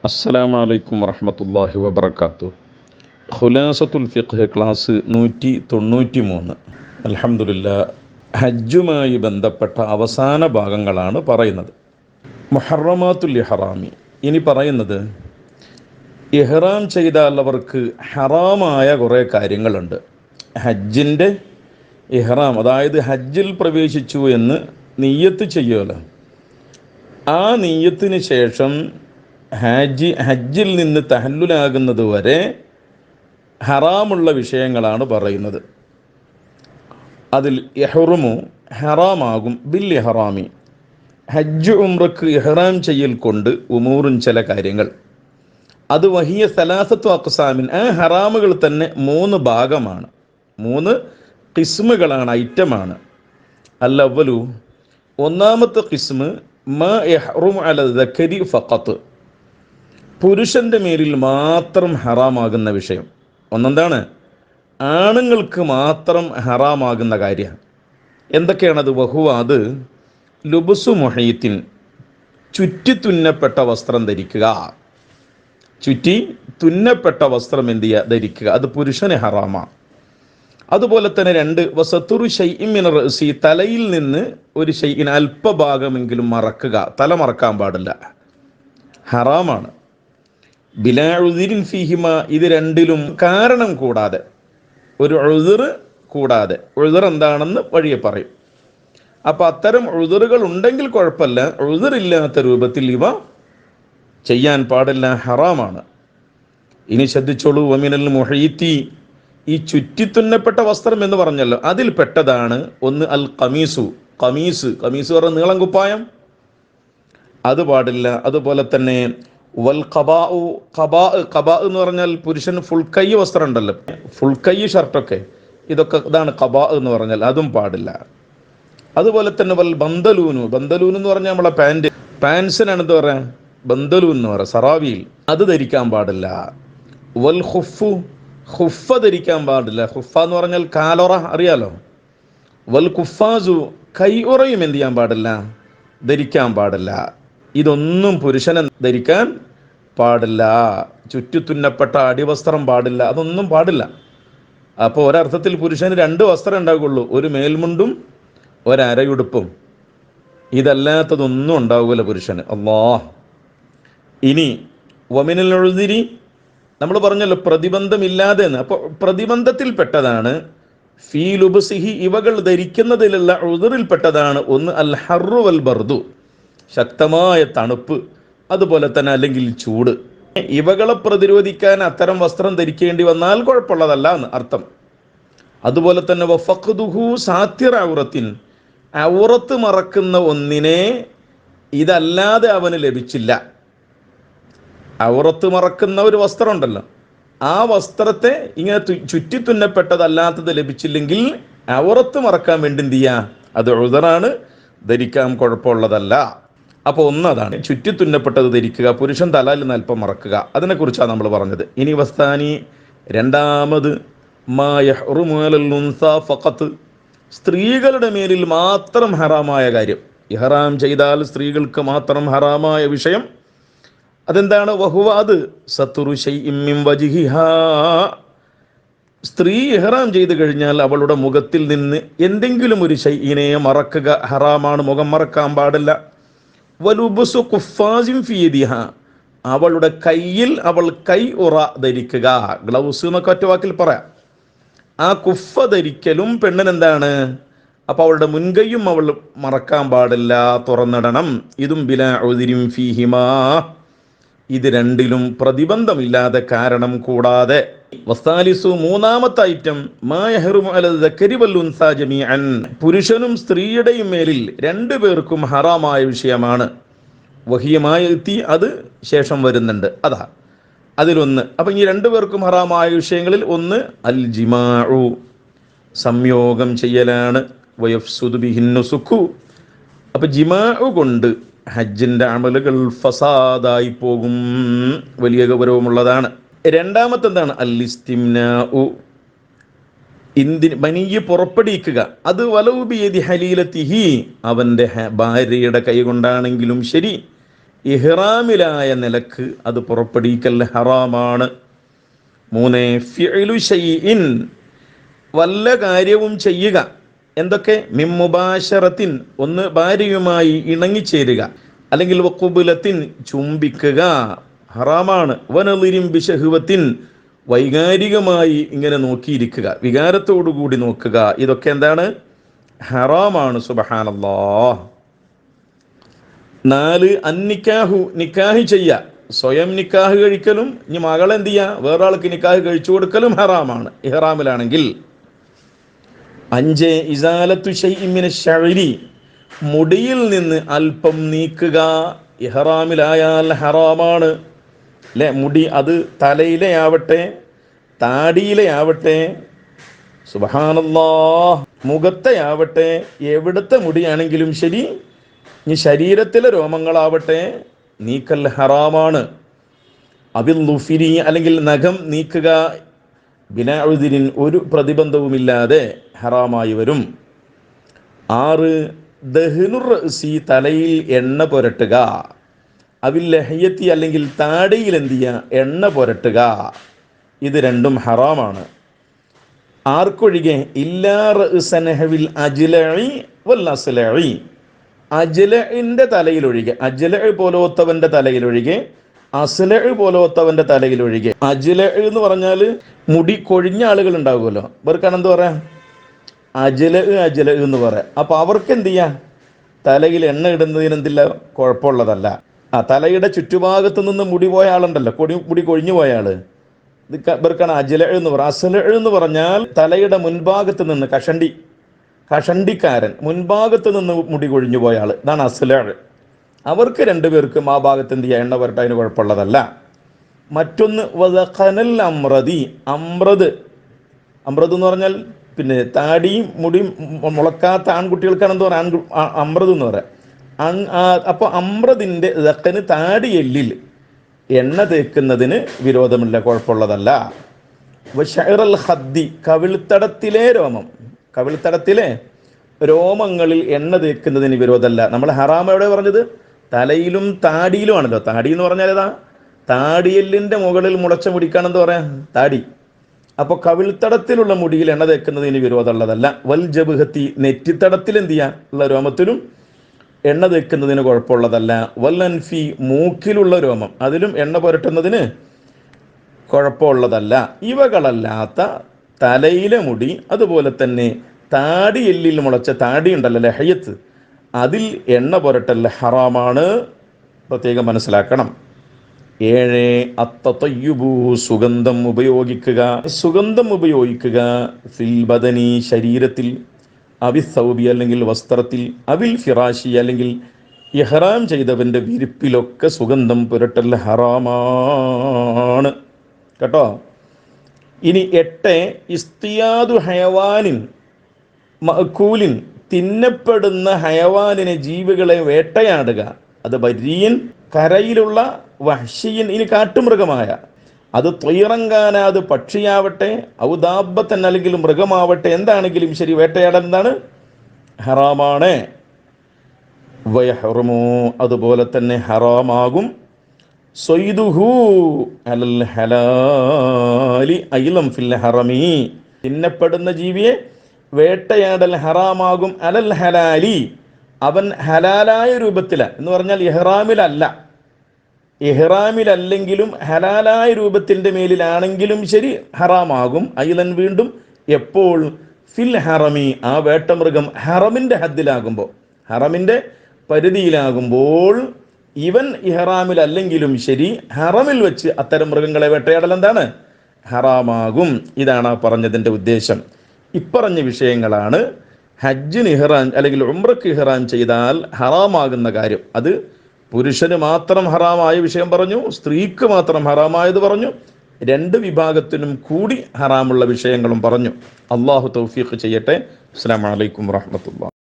അസ്സലാമു അലൈക്കും വറഹ്മത്തുള്ളാഹി വബറകാതുഹു. ഖുലാസത്തുൽ ഫിഖ് ക്ലാസ് 193. അൽഹംദുലില്ലാഹ്. ഹജ്ജുമായി ബന്ധപ്പെട്ട അവസാന ഭാഗങ്ങളാണ് പറയുന്നത്. മുഹറമാത്തുൽ ഇഹ്റാമി. ഇനി പറയുന്നത് ഇഹ്റാം ചെയ്താൽ അവർക്ക് ഹറാമായ കുറേ കാര്യങ്ങളുണ്ട്. ഹജ്ജിൻ്റെ ഇഹ്റാം, അതായത് ഹജ്ജിൽ പ്രവേശിച്ചു എന്ന് നിയ്യത്ത് ചെയ്യുമല്ലോ. ആ നിയ്യത്തിന് ശേഷം ഹജ്ജിൽ നിന്ന് തഹല്ലുലാകുന്നത് വരെ ഹറാമുള്ള വിഷയങ്ങളാണ് പറയുന്നത്. അതിൽ ഇഹ്റുമു ഹറാമാകും ബിൽ ഇഹ്റാമി, ഹജ്ജ് ഉംറക്ക് ഇഹ്റാം ചെയ്യൽ കൊണ്ട് ഉമൂറും ചില കാര്യങ്ങൾ. അത് വഹിയ സലാസത്തു അഖ്സാമിൻ, ആ ഹറാമുകൾ തന്നെ 3 ഭാഗമാണ്, 3 ഖിസ്മുകളാണ്, ഐറ്റമാണ്. അല്ലവലു, ഒന്നാമത്തെ ഖിസ്മ് മാ യഹ്റുമു അല ദക്കരി ഫഖത്ത്, പുരുഷൻ്റെ മേലിൽ മാത്രം ഹറാമാകുന്ന വിഷയം. ഒന്നെന്താണ്? ആണുങ്ങൾക്ക് മാത്രം ഹറാമാകുന്ന കാര്യം. എന്തൊക്കെയാണത്? വഹുവ, അത് ലുബുസു മുഹീത്തിൻ, ചുറ്റി തുന്നപ്പെട്ട വസ്ത്രം ധരിക്കുക. ചുറ്റി തുന്നപ്പെട്ട വസ്ത്രം എന്ത് ചെയ്യുക? ധരിക്കുക. അത് പുരുഷന് ഹറാമാണ്. അതുപോലെ തന്നെ 2 വസത്തുറു ഷൈഇൻ മിന റഅസി, തലയിൽ നിന്ന് ഒരു ഷൈഇൻ അല്പഭാഗമെങ്കിലും മറക്കുക. തല മറക്കാൻ പാടില്ല, ഹറാമാണ്. ബിലാ ഉദിരിൻ ഫീഹിമ, ഇത് രണ്ടിലും കാരണം കൂടാതെ, ഒരു ഉദുർ കൂടാതെ. ഉദുർ എന്താണെന്ന് വഴിയെ പറയും. അപ്പം അത്തരം ഉദുറുകൾ ഉണ്ടെങ്കിൽ കുഴപ്പമില്ല. ഉദുറില്ലാത്ത രൂപത്തിൽ ഇവ ചെയ്യാൻ പാടില്ല, ഹറാമാണ്. ഇനി ശ്രദ്ധിച്ചോളൂ. വമിനൽ മുഹീത്തി, ഈ ചുറ്റിത്തുന്നപ്പെട്ട വസ്ത്രം എന്ന് പറഞ്ഞല്ലോ, അതിൽ പെട്ടതാണ് ഒന്ന് അൽ ഖമീസു. ഖമീസ് പറഞ്ഞ നീളം കുപ്പായം, അത് പാടില്ല. അതുപോലെ തന്നെ വൽ ഖബാഉ, ഖബാ എന്ന് പറഞ്ഞാൽ പുരുഷൻ ഫുൾ കൈ വസ്ത്രം ഉണ്ടല്ലോ, ഫുൾ കൈ ഷർട്ടൊക്കെ, ഇതൊക്കെ ഇതാണ് ഖബാ എന്ന് പറഞ്ഞാൽ, അതും പാടില്ല. അതുപോലെ തന്നെ വൽ ബന്തലൂനു എന്ന് പറഞ്ഞാൽ നമ്മളെ പാൻസിനാണ് എന്താ പറയുക? ബന്തലൂൻ എന്ന് പറയുക, സറാവിയിൽ, അത് ധരിക്കാൻ പാടില്ല. വൽ ഖുഫ ധരിക്കാൻ പാടില്ല. ഖുഫ എന്ന് പറഞ്ഞാൽ കാലൊറ, അറിയാലോ. വൽ കുഫാസു, കൈ ഉറയും എന്ത് ചെയ്യാൻ പാടില്ല? ധരിക്കാൻ പാടില്ല. ഇതൊന്നും പുരുഷനെ ധരിക്കാൻ പാടില്ല. ചുറ്റിത്തുന്നപ്പെട്ട അടിവസ്ത്രം പാടില്ല, അതൊന്നും പാടില്ല. അപ്പോൾ ഒരർത്ഥത്തിൽ പുരുഷന് 2 വസ്ത്രം ഉണ്ടാകുള്ളൂ, ഒരു മേൽമുണ്ടും ഒരരയുടുപ്പും. ഇതല്ലാത്തതൊന്നും ഉണ്ടാവില്ല പുരുഷന്. അല്ലാഹ്. ഇനി വമിനൽ ഉദ്രി, നമ്മൾ പറഞ്ഞല്ലോ പ്രതിബന്ധമില്ലാതെ എന്ന്. അപ്പോൾ പ്രതിബന്ധത്തിൽ പെട്ടതാണ് ഫീ ലുബ്സിഹി, ഇവകൾ ധരിക്കുന്നതിലുള്ള ഉദ്റിൽ പെട്ടതാണ് ഒന്ന് അൽ ഹർറു വൽ ബർദു, ശക്തമായ തണുപ്പ്, അതുപോലെ തന്നെ അല്ലെങ്കിൽ ചൂട്. ഇവകളെ പ്രതിരോധിക്കാൻ അത്തരം വസ്ത്രം ധരിക്കേണ്ടി വന്നാൽ കുഴപ്പമുള്ളതല്ല എന്ന് അർത്ഥം. അതുപോലെ തന്നെ വഫഖ്ദുഹു സാത്തിർ ഔറത്തിൻ, ഔറത്ത് മറക്കുന്ന ഒന്നിനെ ഇതല്ലാതെ അവന് ലഭിച്ചില്ല. ഔറത്ത് മറക്കുന്ന ഒരു വസ്ത്രം ഉണ്ടല്ലോ, ആ വസ്ത്രത്തെ ഇങ്ങനെ ചുറ്റിത്തുന്നപ്പെട്ടതല്ലാത്തത് ലഭിച്ചില്ലെങ്കിൽ ഔറത്ത് മറക്കാൻ വേണ്ടി എന്ത് ചെയ്യുക? അത് ഉദറാണ്, ധരിക്കാൻ കുഴപ്പമുള്ളതല്ല. അപ്പോൾ ഒന്നതാണ് ചുറ്റിത്തുന്നപ്പെട്ടത് ധരിക്കുക, പുരുഷൻ തലയിൽ നിന്ന് അല്പം മറക്കുക. അതിനെക്കുറിച്ചാണ് നമ്മൾ പറഞ്ഞത്. ഇനി വസ്താനി, രണ്ടാമത് മാ യഹ്റുമു അലൽ ഉൻസാ ഫഖത്ത്, സ്ത്രീകളുടെ മേലിൽ മാത്രം ഹറാമായ കാര്യം. ഇഹ്റാം ചെയ്താൽ സ്ത്രീകൾക്ക് മാത്രം ഹറാമായ വിഷയം അതെന്താണ്? വഹുവ, അത് സത്തുറു ശൈഇൻ മിൻ വജ്ഹിഹാ, സ്ത്രീ ഇഹ്റാം ചെയ്തു കഴിഞ്ഞാൽ അവളുടെ മുഖത്തിൽ നിന്ന് എന്തെങ്കിലും ഒരു ഷൈഇനെ മറക്കുക, ഹറാമാണ്, മുഖം മറക്കാൻ പാടില്ല. വലുബുസു ഖുഫാസിൻ ഫീ യദിഹാ, അവളുടെ കയ്യിൽ അവൾ കൈ ഉറ ധരിക്കുക. ഗ്ലൗസ് എന്നൊക്കെ ഒറ്റ വാക്കിൽ പറയാം. ആ കുഫ ധരിക്കലും പെണ്ണിനെന്താണ്? അപ്പോൾ അവളുടെ മുൻകൈയും അവൾ മറക്കാൻ പാടില്ല, തുറന്നിടണം. ഇതും ബിലാ ഉദ്രിൻ ഫീഹിമാ, ഇത് രണ്ടിലും പ്രതിബന്ധമില്ലാതെ, കാരണം കൂടാതെ. വസ്താലിസു, മൂന്നാമത്തെ ഐറ്റം മാ യഹ്റുമു അല ദക്കരി വൽ ഉൻസാ ജമീഅൻ, പുരുഷനും സ്ത്രീയുടെയും മേലിൽ 2 പേർക്കും ഹറാമായ വിഷയമാണ്. വഹിയമായെത്തി, അത് ശേഷം വരുന്നുണ്ട്, അതാ അതിലൊന്ന്. അപ്പം ഈ 2 പേർക്കും ഹറാമായ വിഷയങ്ങളിൽ ഒന്ന് അൽ ജിമാഉ, സംയോഗം ചെയ്യലാണ്. വയഫ്സുദു ബിഹിന്നുസുഖു, അപ്പം ജിമാഉ കൊണ്ട് ഹജ്ജിൻ്റെ അമലുകൾ ഫസാദായി പോകും, വലിയ ഗൗരവമുള്ളതാണ്. രണ്ടാമത്തെ എന്താണ്? അൽ ഇസ്തിംനാഉ, മനിയ് പുറപ്പെടുവിക്കുക, അത് വലൗ ബിയദി ഹലീലത്തിഹി, അവൻ്റെ ഭാര്യയുടെ കൈ കൊണ്ടാണെങ്കിലും ശരി, ഇഹ്റാമിലായ നിലക്ക് അത് പുറപ്പെടുവിക്കൽ ഹറാമാണ്. 3 ഫിഅലു ശൈഇൻ, വല്ല കാര്യവും ചെയ്യുക. എന്തൊക്കെ? മിൻ മുബാശറത്തിൻ, ഒന്ന് ഭാര്യയുമായി ഇണങ്ങിച്ചേരുക, അല്ലെങ്കിൽ വഖുബുലത്തിൻ, ചുംബിക്കുക, ഹറാമാണ്. വനളിരിൻ ബിശഹ്വത്തിൻ, വൈകാരികമായി ഇങ്ങനെ നോക്കിയിരിക്കുക, വികാരത്തോടുകൂടി നോക്കുക, ഇതൊക്കെ എന്താണ്? ഹറാമാണ്. സുബ്ഹാനല്ലാഹ്. 4 അന്നിക്കാഹു, നിക്കാഹ് ചെയ്യുക, സ്വയം നിക്കാഹ് കഴിക്കലും ഇനി മകളെന്ത് ചെയ്യുക, വേറൊരാൾക്ക് നിക്കാഹ് കഴിച്ചു കൊടുക്കലും ഹറാമാണ് ഇഹ്റാമിലാണെങ്കിൽ. 5 ഇസാലത്തു ശൈഇൻ മിനശ് ശഅരി, മുടിയിൽ നിന്ന് അല്പം നീക്കുക, ഇഹ്റാമിലായാൽ ഹറാമാണ്. അല്ലേ? മുടി അത് തലയിലെ ആവട്ടെ താടിയിലെ ആവട്ടെ, സുബ്ഹാനല്ലാഹ്, മുഖത്തെ ആവട്ടെ, എവിടുത്തെ മുടിയാണെങ്കിലും ശരി, ഇനി ശരീരത്തിലെ രോമങ്ങളാവട്ടെ, നീക്കൽ ഹറാമാണ്. അബിൽ ലുഫിരി, അല്ലെങ്കിൽ നഖം നീക്കുക, ബിലാ ഉദ്രിൻ, ഒരു പ്രതിബന്ധവുമില്ലാതെ ഹറാമായി വരും. 6 ദഹ്നുർ റഅ്സി, തലയിൽ എണ്ണ പുരട്ടുക, അവിൽ ലഹ്യത്തി, അല്ലെങ്കിൽ താടിയിൽ എന്ത് ചെയ്യുക, എണ്ണ പുരട്ടുക, ഇത് രണ്ടും ഹറാമാണ്. ആർക്കൊഴികെ? ഇല്ലാ റഅ്സനഹവിൽ അജ്ലഇ വൽ അസ്ലഇ, അജ്ലഇന്റെ തലയിലൊഴികെ, അജ്ലഇ പോലോത്തവന്റെ തലയിലൊഴികെ, അസ്ലഇ പോലോത്തവന്റെ തലയിലൊഴികെ. അജ്ലഇ എന്ന് പറഞ്ഞാൽ മുടി കൊഴിഞ്ഞ ആളുകൾ ഉണ്ടാകുമല്ലോ, ഇവർക്കാണ് എന്ത് പറയാം? അജ്ലഇ എന്ന് പറയാം. അപ്പോൾ അവർക്ക് എന്ത് ചെയ്യാം? തലയിൽ എണ്ണ ഇടുന്നതിന് എന്തില്ല, കുഴപ്പമുള്ളതല്ല. തലയുടെ ചുറ്റുഭാഗത്ത് നിന്ന് മുടി പോയ ആളുണ്ടല്ലോ, മുടി കൊഴിഞ്ഞു പോയ ആള്, ഇവർക്കാണ് അജ്ലഇ എന്ന് പറയുക. അസ്ലഇ എന്ന് പറഞ്ഞാൽ തലയുടെ മുൻഭാഗത്ത് നിന്ന്, കഷണ്ടിക്കാരൻ, മുൻഭാഗത്ത് നിന്ന് മുടി കൊഴിഞ്ഞു പോയ ആൾ, ഇതാണ് അസ്ലഇ. അവർക്ക് 2 പേർക്കും ആ ഭാഗത്ത് എന്ത് ചെയ്യുക, എണ്ണ പുരട്ട, അതിന് കുഴപ്പമുള്ളതല്ല. മറ്റൊന്ന് വദഖനൽ അമ്രദി, അമ്രദ് എന്ന് പറഞ്ഞാൽ പിന്നെ താടിയും മുടിയും മുളക്കാത്ത ആൺകുട്ടികൾക്കാണ് എന്ത് പറയുക, അമ്രദ് എന്ന് പറയാം. അപ്പോൾ അമ്രദിൻ്റെ ദഖന്, താടിയെല്ലിൽ എണ്ണ തേക്കുന്നതിന് വിരോധമില്ല, കുഴപ്പമുള്ളതല്ല. വശഅറൽ ഖദ്ദി, കവിൾത്തടത്തിലെ രോമം, കവിൾത്തടത്തിലെ രോമങ്ങളിൽ എണ്ണ തേക്കുന്നതിന് വിരോധമല്ല. നമ്മൾ ഹറാം എവിടെ പറഞ്ഞത്? തലയിലും താടിയിലും ആണല്ലോ. താടി എന്ന് പറഞ്ഞാൽ ഏതാ? താടിയെല്ലിൻ്റെ മുകളിൽ മുളച്ച മുടിക്കാണെന്ന് പറയാം താടി. അപ്പോൾ കവിൾത്തടത്തിലുള്ള മുടിയിൽ എണ്ണ തേക്കുന്നതിന് വിരോധമുള്ളതല്ല. വൽ ജബ്ഹത്തി, നെറ്റിത്തടത്തിൽ എന്ത് ചെയ്യുക, ഉള്ള രോമത്തിലും എണ്ണ തേക്കുന്നതിന് കുഴപ്പമുള്ളതല്ല. വൽ അൻഫി, മൂക്കിലുള്ള രോമം, അതിലും എണ്ണ പുരട്ടുന്നതിന് കുഴപ്പമുള്ളതല്ല. ഇവകളല്ലാത്ത തലയിലെ മുടി, അതുപോലെ തന്നെ താടിയെല്ലിൽ മുളച്ച താടി ഉണ്ടല്ലോ, ലഹയത്ത്, അതിൽ എണ്ണ പുരട്ടൽ ഹറാമാണ്, പ്രത്യേകം മനസ്സിലാക്കണം. 7 അത്തതയ്യുബു, സുഗന്ധം ഉപയോഗിക്കുക, ഫിൽ ബദനി, ശരീരത്തിൽ, അവിൽ സൗബി, അല്ലെങ്കിൽ വസ്ത്രത്തിൽ, അവിൽ ഫിറാശി, അല്ലെങ്കിൽ ഇഹ്റാം ചെയ്തവൻ്റെ വിരിപ്പിലൊക്കെ സുഗന്ധം പുരട്ടൽ ഹറാമാണ് കേട്ടോ. ഇനി 8 ഇസ്തിയാദു ഹയവാനിൻ മഅകൂലിൻ, തിന്നപ്പെടുന്ന ഹയവാനിനെ, ജീവികളെ വേട്ടയാടുക, അത് ബരീൻ, കരയിലുള്ള, വഹ്ഷിയൻ, ഇനി കാട്ടുമൃഗമായ, അത് ത്വയ്റങ്കാന, അത് പക്ഷിയാവട്ടെ, ഔദാബത്തൻ, അല്ലെങ്കിൽ മൃഗമാവട്ടെ, എന്താണെങ്കിലും ശരി, വേട്ടയാടൽ എന്താണ്? ഹറാമാണ്. വയഹ്റുമു, അതുപോലെ തന്നെ ഹറാമാകും, സ്വൈദുഹു അലൽ ഹലാലി അയ്ലം ഫിൽ ഹറമി, തിന്നപ്പെടുന്ന ജീവിയെ വേട്ടയാടൽ ഹറാമാകും, അലൽ ഹലാലി, അവൻ ഹലാലായ രൂപത്തിലാണ് എന്ന് പറഞ്ഞാൽ ഇഹ്റാമിലല്ലെങ്കിലും ഹലാലായ രൂപത്തിൻ്റെ മേലിലാണെങ്കിലും ശരി ഹറാമാകും. അയ്ലൻ, വീണ്ടും, എപ്പോൾ? ഫിൽ ഹറമി, ആ വേട്ടമൃഗം ഹറമിൻ്റെ ഹദ്ദിലാകുമ്പോൾ, ഹറമിൻ്റെ പരിധിയിലാകുമ്പോൾ, ഇവൻ ഇഹ്റാമിലല്ലെങ്കിലും ശരി ഹറമിൽ വെച്ച് അത്തരം മൃഗങ്ങളെ വേട്ടയാടൽ എന്താണ്? ഹറാമാകും. ഇതാണ് ആ പറഞ്ഞതിൻ്റെ ഉദ്ദേശം. ഇപ്പറഞ്ഞ വിഷയങ്ങളാണ് ഹജ്ജിന് ഇഹ്റാം അല്ലെങ്കിൽ ഉംറയ്ക്ക് ഇഹ്റാം ചെയ്താൽ ഹറാമാകുന്ന കാര്യം. അത് പുരുഷന് മാത്രം ഹറാമായ വിഷയം പറഞ്ഞു, സ്ത്രീക്ക് മാത്രം ഹറാമായത് പറഞ്ഞു, 2 വിഭാഗത്തിനും കൂടി ഹറാമുള്ള വിഷയങ്ങളും പറഞ്ഞു. അള്ളാഹു തൗഫീഖ് ചെയ്യട്ടെ. അസ്സലാമു അലൈക്കും വറഹ്മത്തുള്ളാഹി.